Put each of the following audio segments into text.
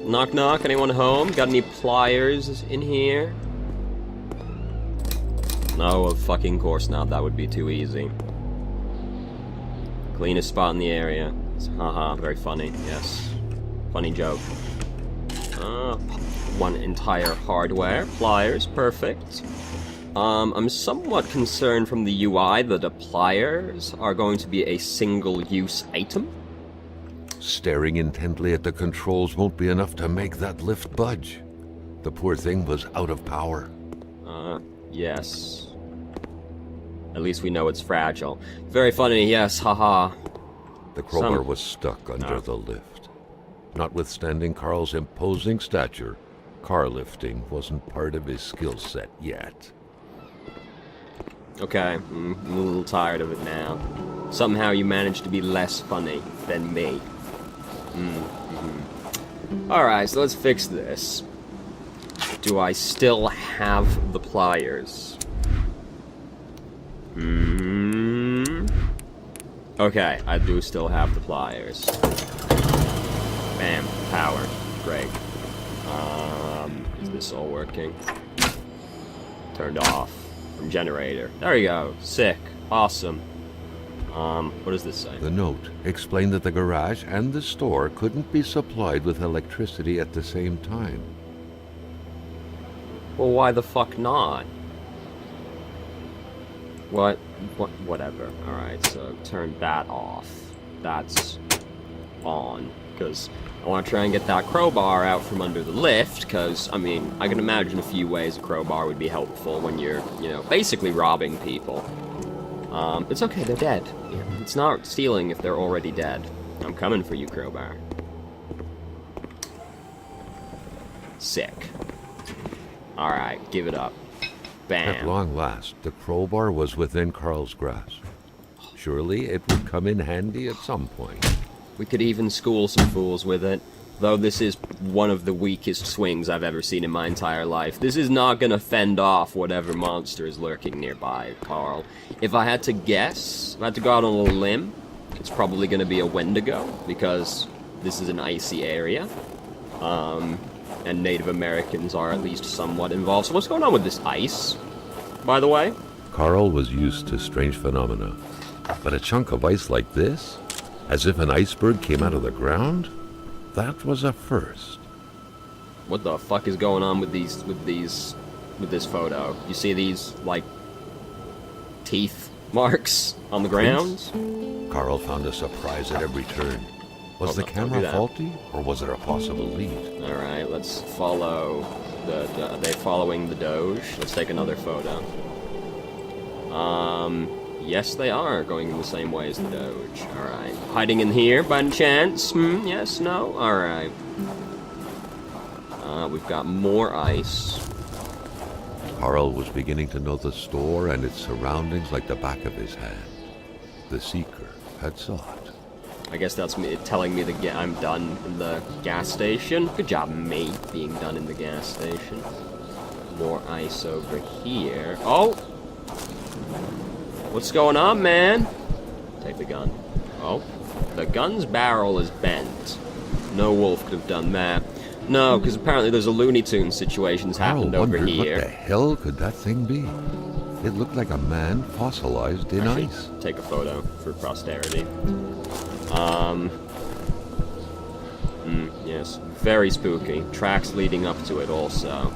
Knock knock, anyone home? Got any pliers in here? No, of fucking course not, that would be too easy. Cleanest spot in the area. Haha, very funny, yes. Funny joke. One entire hardware. Pliers, perfect. I'm somewhat concerned from the UI that the pliers are going to be a single-use item. Staring intently at the controls won't be enough to make that lift budge. The poor thing was out of power. Yes. At least we know it's fragile. Very funny, yes, haha. The crowbar was stuck under the lift. Notwithstanding Carl's imposing stature, car lifting wasn't part of his skill set yet. Okay, I'm a little tired of it now. Somehow you managed to be less funny than me. Alright, so let's fix this. Do I still have the pliers? Okay, I do still have the pliers. Bam, power. Great. Is this all working? Turned off. From generator. There you go. Sick. Awesome. What does this say? The note explained that the garage and the store couldn't be supplied with electricity at the same time. Well, why the fuck not? What? Whatever. Alright, so turn that off. That's on. Because I want to try and get that crowbar out from under the lift, because, I mean, I can imagine a few ways a crowbar would be helpful when you're, you know, basically robbing people. It's okay, they're dead. It's not stealing if they're already dead. I'm coming for you, crowbar. Sick. Alright, give it up. Bam. At long last, the crowbar was within Carl's grasp. Surely it would come in handy at some point. We could even school some fools with it. Though this is one of the weakest swings I've ever seen in my entire life. This is not gonna fend off whatever monster is lurking nearby, Carl. If I had to guess, if I had to go out on a little limb, it's probably gonna be a Wendigo, because this is an icy area. And Native Americans are at least somewhat involved. So what's going on with this ice, by the way? Carl was used to strange phenomena. But a chunk of ice like this? As if an iceberg came out of the ground? That was a first. What the fuck is going on with this photo? You see these, like, teeth marks on the ground? Carl found a surprise at every turn. Was the camera faulty, or was it a possible lead? Alright, let's follow are they following the Doge? Let's take another photo. Yes, they are going in the same way as the Doge. Alright. Hiding in here, by any chance? Yes, no? Alright. We've got more ice. Carl was beginning to know the store and its surroundings like the back of his hand. The Seeker had sought. I guess that's me telling me that I'm done in the gas station. Good job, me, being done in the gas station. More ice over here. Oh! What's going on, man? Take the gun. Oh, the gun's barrel is bent. No wolf could have done that. No, because apparently there's a Looney Tunes situation's happened over here. What the hell could that thing be? It looked like a man fossilized in ice. Take a photo for posterity. Yes, very spooky. Tracks leading up to it also.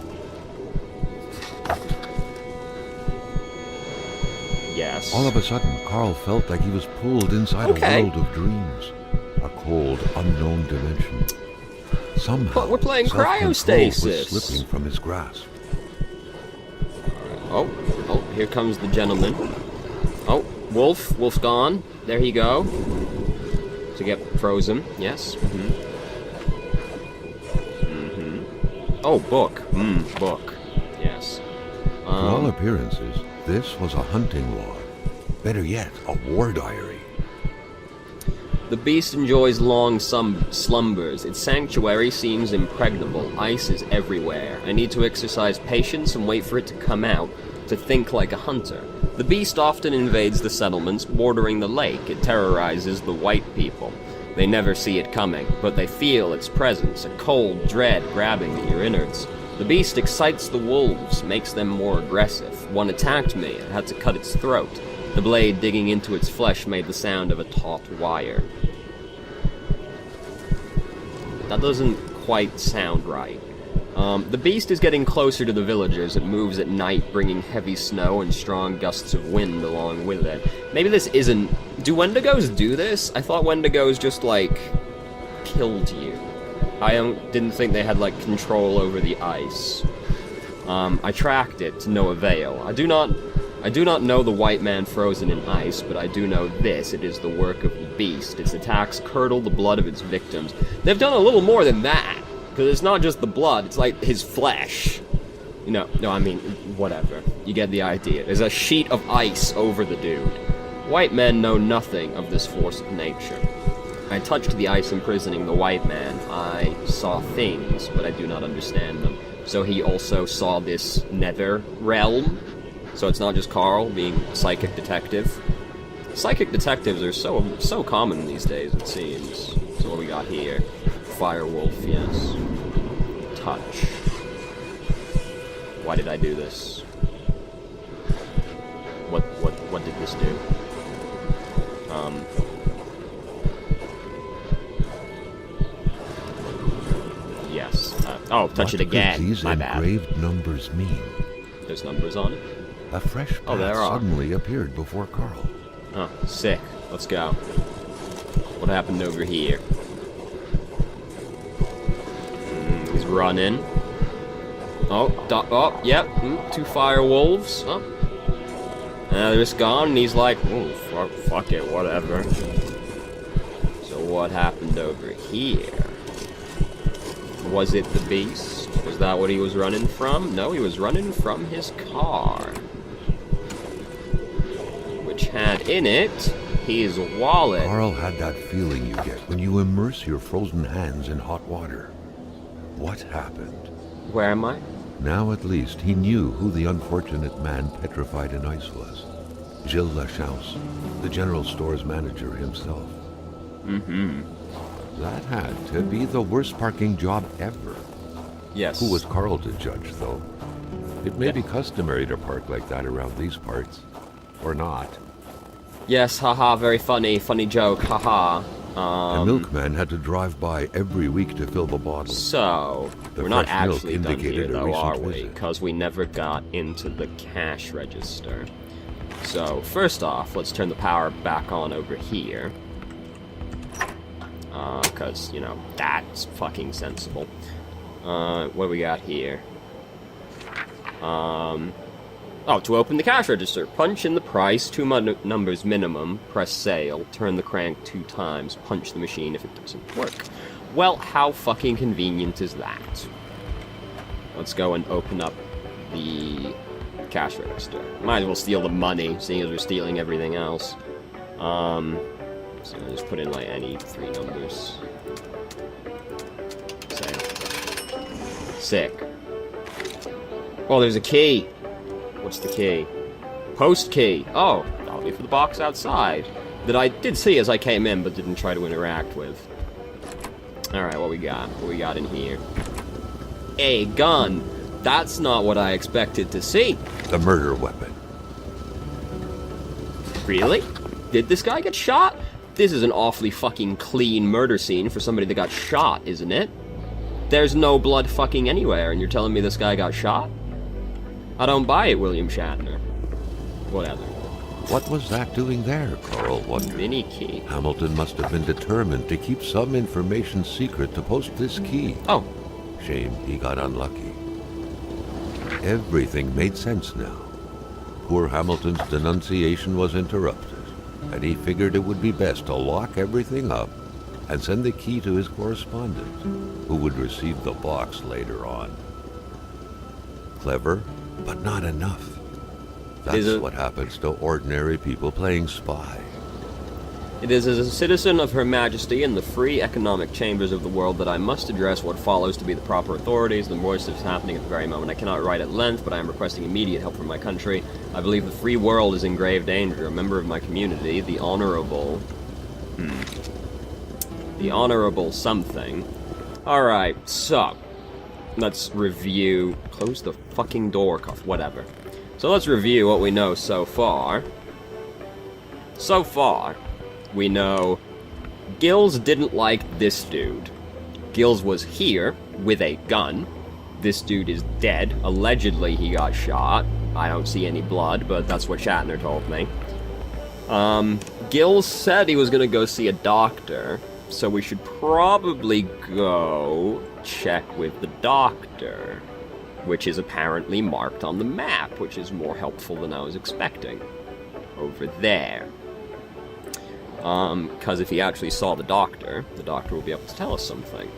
Yes. All of a sudden, Carl felt like he was pulled inside a world of dreams. A cold, unknown dimension. Somehow, but we're playing cryostasis. cryostasis. Was slipping from his grasp. Oh, here comes the gentleman. Oh, Wolf. Wolf's gone. There he go. To get frozen. Yes. Oh, book. Book. Yes. To all appearances, this was a hunting log. Better yet, a war diary. The beast enjoys long slumbers. Its sanctuary seems impregnable. Ice is everywhere. I need to exercise patience and wait for it to come out, to think like a hunter. The beast often invades the settlements bordering the lake. It terrorizes the white people. They never see it coming, but they feel its presence, a cold dread grabbing at your innards. The beast excites the wolves, makes them more aggressive. One attacked me, I had to cut its throat. The blade digging into its flesh made the sound of a taut wire. That doesn't quite sound right. The beast is getting closer to the villagers. It moves at night, bringing heavy snow and strong gusts of wind along with it. Maybe this isn't... Do Wendigos do this? I thought Wendigos just, like, killed you. I didn't think they had, like, control over the ice. I tracked it to no avail. I do not know the white man frozen in ice, but I do know this. It is the work of the beast. Its attacks curdle the blood of its victims. They've done a little more than that. Because it's not just the blood, it's like his flesh. No, I mean, whatever. You get the idea. There's a sheet of ice over the dude. White men know nothing of this force of nature. I touched the ice imprisoning the white man. I saw things, but I do not understand them. So he also saw this nether realm. So it's not just Carl being a psychic detective. Psychic detectives are so common these days, it seems. So what we got here? Firewolf, yes. Touch. Why did I do this? What did this do? Yes. Oh, touch it again. These My bad. engraved numbers mean? There's numbers on it? A fresh path there are. suddenly appeared before Carl. Oh, sick. Let's go. What happened over here? He's running. Oh, yep. 2 fire wolves. Oh. They're just gone, and he's like, oh, fuck it, whatever. So what happened over here? Was it the beast? Was that what he was running from? No, he was running from his car. Which had in it his wallet. Carl had that feeling you get when you immerse your frozen hands in hot water. What happened? Where am I? Now at least he knew who the unfortunate man petrified in ice was. Gilles Lachance, the general store's manager himself. Mm-hmm. That had to be the worst parking job ever. Yes. Who was Carl to judge, though? It may be customary to park like that around these parts. Or not. Yes, haha, very funny joke, haha. The milkman had to drive by every week to fill the bottle. So, The we're not fresh milk actually done indicated here, a though, recent are we? visit. Because we never got into the cash register. So, first off, let's turn the power back on over here. Because, you know, that's fucking sensible. What do we got here? Oh, to open the cash register, punch in the price, 2 numbers minimum, press sale, turn the crank 2 times, punch the machine if it doesn't work. Well, how fucking convenient is that? Let's go and open up the cash register. Might as well steal the money, seeing as we're stealing everything else. So I'll just put in like any 3 numbers. Sale. Sick. Oh, there's a key. What's the key? Post key. Oh, that'll be for the box outside. That I did see as I came in, but didn't try to interact with. Alright, what we got? What we got in here? A gun. That's not what I expected to see. The murder weapon. Really? Did this guy get shot? This is an awfully fucking clean murder scene for somebody that got shot, isn't it? There's no blood fucking anywhere, and you're telling me this guy got shot? I don't buy it, William Shatner. Whatever. What was that doing there, Carl wondered. Mini key. Hamilton must have been determined to keep some information secret to post this key. Oh. Shame he got unlucky. Everything made sense now. Poor Hamilton's denunciation was interrupted, and he figured it would be best to lock everything up and send the key to his correspondent, who would receive the box later on. Clever, but not enough. That's what happens to ordinary people playing spy. It is as a citizen of Her Majesty in the free economic chambers of the world that I must address what follows to be the proper authorities. The worst is happening at the very moment. I cannot write at length, but I am requesting immediate help from my country. I believe the free world is in grave danger. A member of my community, the Honorable... The Honorable something. Alright, so, let's review... Close the fucking door, whatever. So let's review what we know so far. So far, we know Gills didn't like this dude. Gills was here with a gun. This dude is dead. Allegedly, he got shot. I don't see any blood, but that's what Shatner told me. Gills said he was gonna go see a doctor, so we should probably go check with the doctor, which is apparently marked on the map, which is more helpful than I was expecting. Over there. Because if he actually saw the doctor will be able to tell us something.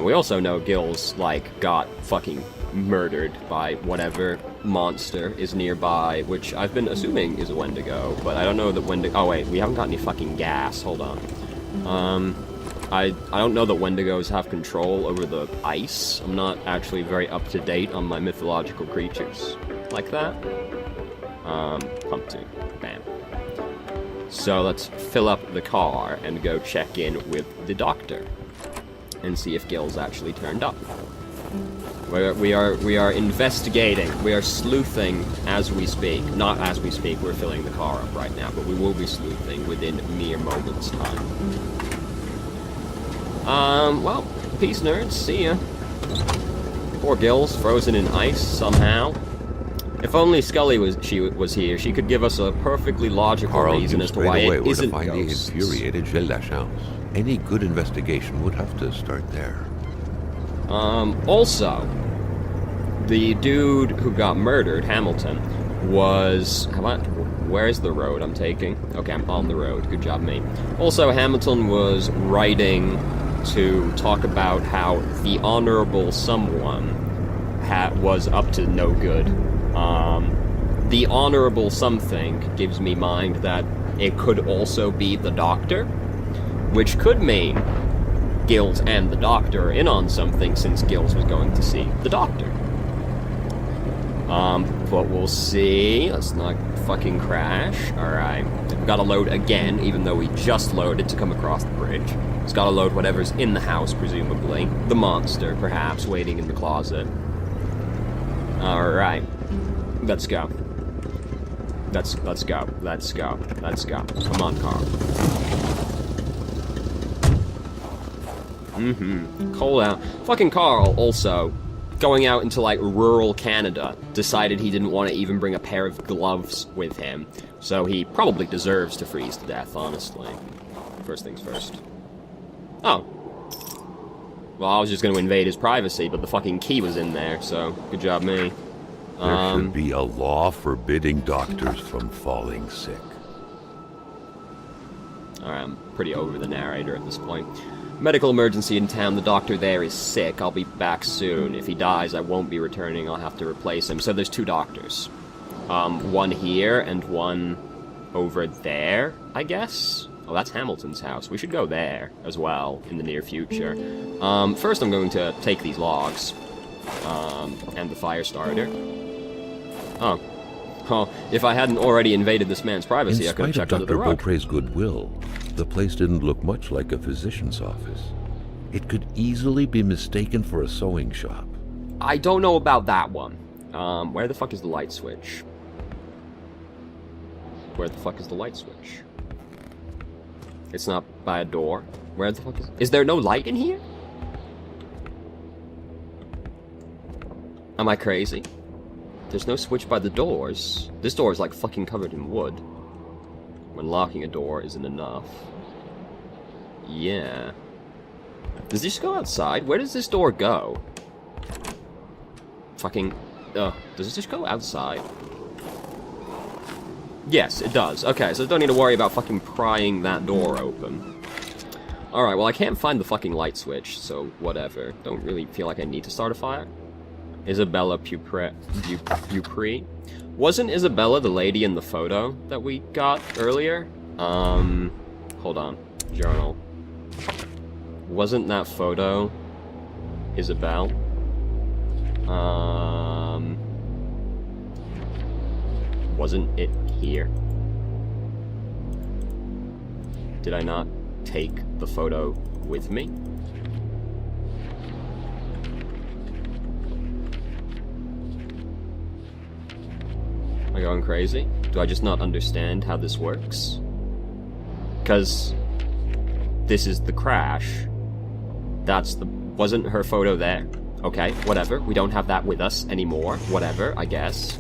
We also know Gills, like, got fucking murdered by whatever monster is nearby, which I've been assuming is a Wendigo, but I don't know that Wendigo... Oh wait, we haven't got any fucking gas, hold on. I don't know that Wendigos have control over the ice. I'm not actually very up-to-date on my mythological creatures like that. Pump 2, bam. So let's fill up the car and go check in with the doctor and see if Gills actually turned up. We are investigating. We are sleuthing as we speak. Not as we speak. We're filling the car up right now, but we will be sleuthing within mere moments' time. Well, peace, nerds. See ya. Poor Gills, frozen in ice somehow. If only Scully was here, she could give us a perfully logical reason as to why it isn't find ghosts. the infuriated Gilles Lachance. Any good investigation would have to start there. Also, the dude who got murdered, Hamilton, was... Where's the road I'm taking? Okay, I'm on the road. Good job, mate. Also, Hamilton was writing to talk about how the Honorable Someone was up to no good. The Honorable Something gives me mind that it could also be the Doctor, which could mean Gills and the Doctor are in on something since Gills was going to see the Doctor. But we'll see. Let's not fucking crash. Alright. We've got to load again, even though we just loaded to come across the bridge. It's got to load whatever's in the house, presumably. The monster, perhaps, waiting in the closet. Alright. Let's go. Let's go. Let's go. Let's go. Come on, Carl. Cold out. Fucking Carl, also, going out into, like, rural Canada, decided he didn't want to even bring a pair of gloves with him. So he probably deserves to freeze to death, honestly. First things first. Oh. Well, I was just going to invade his privacy, but the fucking key was in there, so good job, me. There should be a law forbidding doctors from falling sick. Alright, I'm pretty over the narrator at this point. Medical emergency in town, the doctor there is sick, I'll be back soon. If he dies, I won't be returning, I'll have to replace him. So there's two doctors. One here and one over there, I guess? Oh, that's Hamilton's house. We should go there as well in the near future. First I'm going to take these logs. And the fire starter. Oh. Oh, if I hadn't already invaded this man's privacy, I could have checked under the rug. In spite of Dr. Beaupre's goodwill, the place didn't look much like a physician's office. It could easily be mistaken for a sewing shop. I don't know about that one. Where the fuck is the light switch? Where the fuck is the light switch? It's not by a door. Where the fuck is... Is there no light in here? Am I crazy? There's no switch by the doors. This door is like fucking covered in wood. When locking a door isn't enough. Yeah. Does this go outside? Where does this door go? Fucking... does it just go outside? Yes, it does. Okay, so I don't need to worry about fucking prying that door open. Alright, well I can't find the fucking light switch, so whatever. Don't really feel like I need to start a fire. Isabella Beaupre. Wasn't Isabella the lady in the photo that we got earlier? Hold on. Journal. Wasn't that photo Isabel? Wasn't it here? Did I not take the photo with me? Am I going crazy? Do I just not understand how this works? Because this is the crash. Wasn't her photo there? Okay, whatever. We don't have that with us anymore. Whatever, I guess.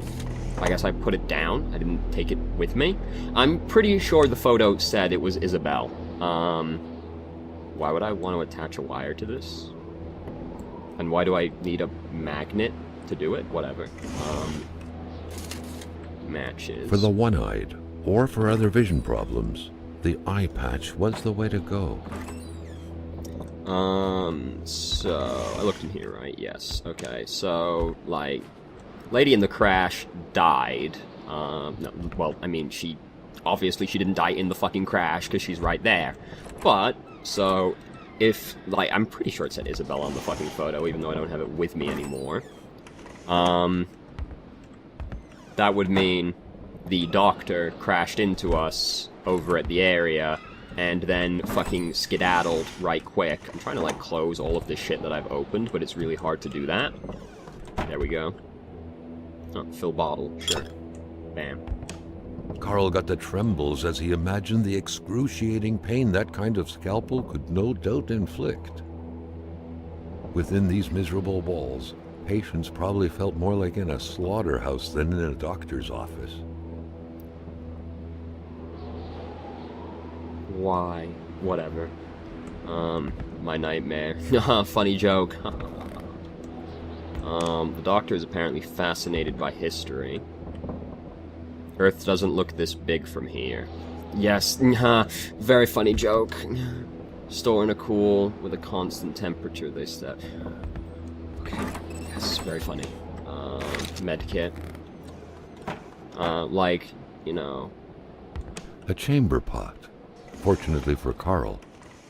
I guess I put it down. I didn't take it with me. I'm pretty sure the photo said it was Isabel. Why would I want to attach a wire to this? And why do I need a magnet to do it? Whatever. Matches. For the one-eyed, or for other vision problems, the eye patch was the way to go. So I looked in here, right? Yes. Okay, so, like, lady in the crash died. No, well, I mean, she didn't die in the fucking crash, because she's right there. But, so, if, like, I'm pretty sure it said Isabel on the fucking photo, even though I don't have it with me anymore. That would mean the doctor crashed into us over at the area, and then fucking skedaddled right quick. I'm trying to, like, close all of this shit that I've opened, but it's really hard to do that. There we go. Oh, fill bottle, sure. Bam. Carl got the trembles as he imagined the excruciating pain that kind of scalpel could no doubt inflict. Within these miserable walls, patients probably felt more like in a slaughterhouse than in a doctor's office. Why? Whatever. My nightmare. Funny joke. The doctor is apparently fascinated by history. Earth doesn't look this big from here. Yes, very funny joke. Storing a cool with a constant temperature, they said. Okay, yes, very funny. Medkit. Like, you know... A chamber pot. Fortunately for Carl,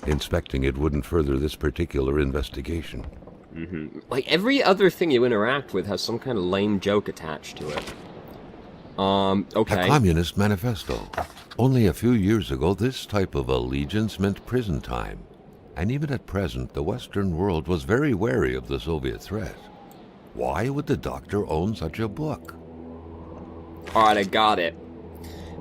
inspecting it wouldn't further this particular investigation. Like, every other thing you interact with has some kind of lame joke attached to it. Okay. A communist manifesto. Only a few years ago, this type of allegiance meant prison time. And even at present, the Western world was very wary of the Soviet threat. Why would the doctor own such a book? Alright, I got it.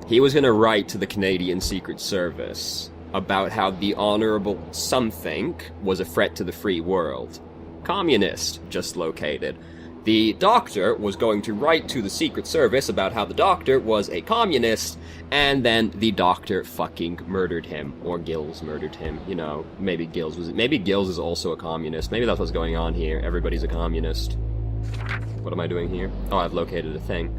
He was gonna write to the Canadian Secret Service about how the Honorable Something was a threat to the free world. Communist, just located. The doctor was going to write to the Secret Service about how the doctor was a communist, and then the doctor fucking murdered him. Or Gills murdered him, you know. Maybe Gills is also a communist. Maybe that's what's going on here. Everybody's a communist. What am I doing here? Oh, I've located a thing.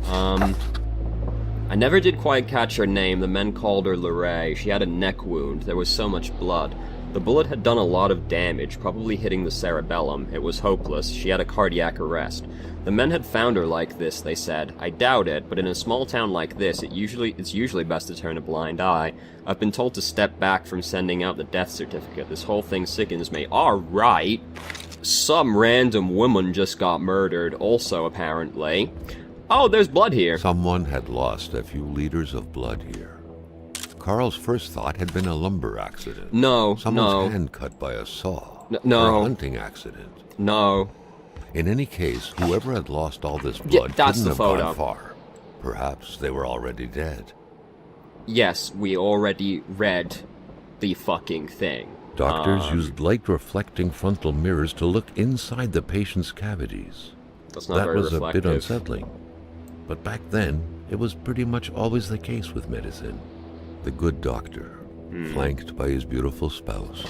I never did quite catch her name. The men called her Lorraine. She had a neck wound. There was so much blood. The bullet had done a lot of damage, probably hitting the cerebellum. It was hopeless. She had a cardiac arrest. The men had found her like this, they said. I doubt it, but in a small town like this, it's usually best to turn a blind eye. I've been told to step back from sending out the death certificate. This whole thing sickens me. Alright. Some random woman just got murdered, also, apparently. Oh, there's blood here. Someone had lost a few liters of blood here. Carl's first thought had been a lumber accident. Someone's hand cut by a saw. No. Or a hunting accident. No. In any case, whoever had lost all this blood couldn't have gone far. Perhaps they were already dead. Yes, we already read the fucking thing. Doctors used light-reflecting frontal mirrors to look inside the patient's cavities. That's not very reflective. That was a bit unsettling. But back then, it was pretty much always the case with medicine. The good doctor, flanked by his beautiful spouse.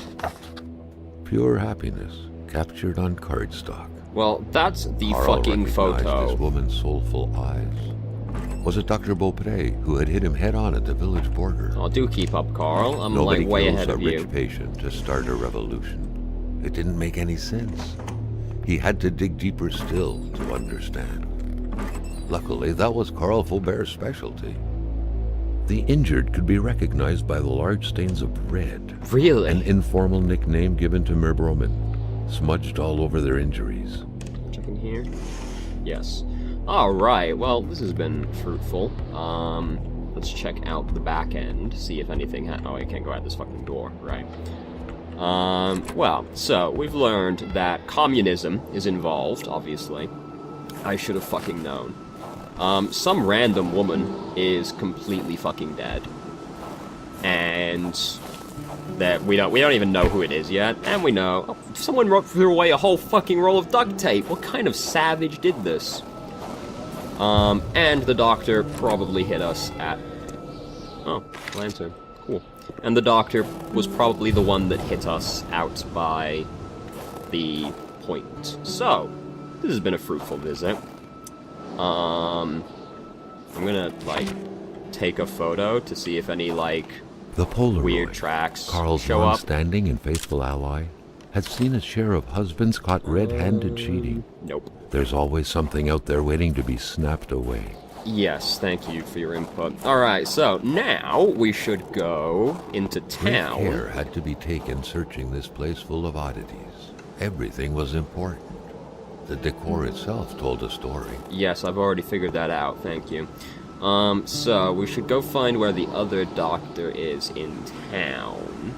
Pure happiness, captured on cardstock. Well, that's the Carl fucking photo. This woman's soulful eyes. Was it Dr. Beaupre who had hit him head-on at the village border? Oh, do keep up, Carl. I'm Nobody like way ahead of you. Nobody kills a rich patient to start a revolution. It didn't make any sense. He had to dig deeper still to understand. Luckily, that was Carl Faubert's specialty. The injured could be recognized by the large stains of red. Really? An informal nickname given to Merbromen, smudged all over their injuries. Check in here. Yes. Alright, well, this has been fruitful. let's check out the back end, see if anything oh, I can't go out this fucking door, right. Well, so, we've learned that communism is involved, obviously. I should have fucking known. Some random woman is completely fucking dead. And that we don't even know who it is yet, and we know someone threw away a whole fucking roll of duct tape. What kind of savage did this? And the doctor probably hit us at... Oh, lantern. Cool. And the doctor was probably the one that hit us out by the point. So, this has been a fruitful visit. I'm gonna, like, take a photo to see if any, like, the Polaroid, weird tracks Carl's show up. long-standing and faithful ally, had seen its share of husbands caught red-handed cheating. Nope. There's always something out there waiting to be snapped away. Yes, thank you for your input. Alright, so now we should go into town. Great care had to be taken searching this place full of oddities. Everything was important. The decor itself told a story. Yes, I've already figured that out, thank you. So we should go find where the other doctor is in town.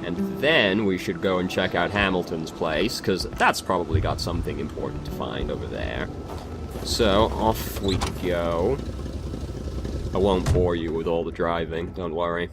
And then we should go and check out Hamilton's place, because that's probably got something important to find over there. So, off we go. I won't bore you with all the driving, don't worry.